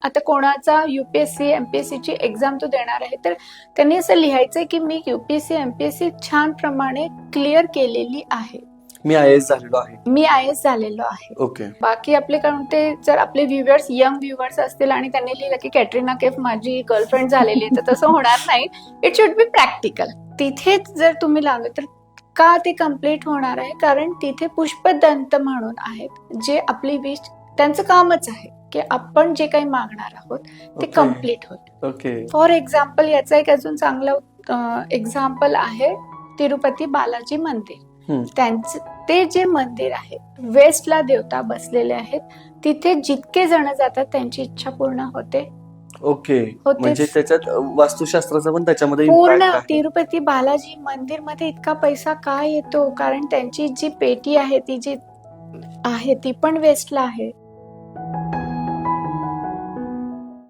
आता कोणाचा UPSC MPSC ची एक्झाम तो देणार आहे, तर त्यांनी असं लिहायचंय की मी युपीएससी एमपीएससी छान प्रमाणे क्लिअर केलेली आहे, मी IAS झालेलो आहे. मी IAS झालेलो आहे. ओके. बाकी आपले काय म्हणते, जर आपले व्ह्युअर्स यंग व्ह्युअर्स असतील आणि त्यांनी लिहिलं की कॅटरीना कैफ माझी गर्लफ्रेंड झालेली आहे, तर तसं होणार नाही. It should be practical. तिथेच जर तुम्ही लागलं तर का ते कम्प्लीट होणार आहे, कारण तिथे पुष्पदंत म्हणून आहेत, जे आपली विश त्यांचं कामच आहे की आपण जे काही मागणार आहोत ते Okay. कम्प्लीट होत. ओके. फॉर एक्झाम्पल याचा एक अजून चांगलं एक्झाम्पल आहे तिरुपती बालाजी मंदिर. त्यांचं ते जे मंदिर आहे, वेस्टला देवता बसलेले आहेत, तिथे जितके जण जातात त्यांची इच्छा पूर्ण होते. ओके. होतेच. म्हणजे त्याच्यात वास्तुशास्त्राचा पण त्याच्यामध्ये पूर्ण impact आहे. तिरुपती बालाजी मंदिर मध्ये इतका पैसा का येतो, कारण त्यांची जी पेटी आहे ती जी आहे ती पण वेस्टला आहे.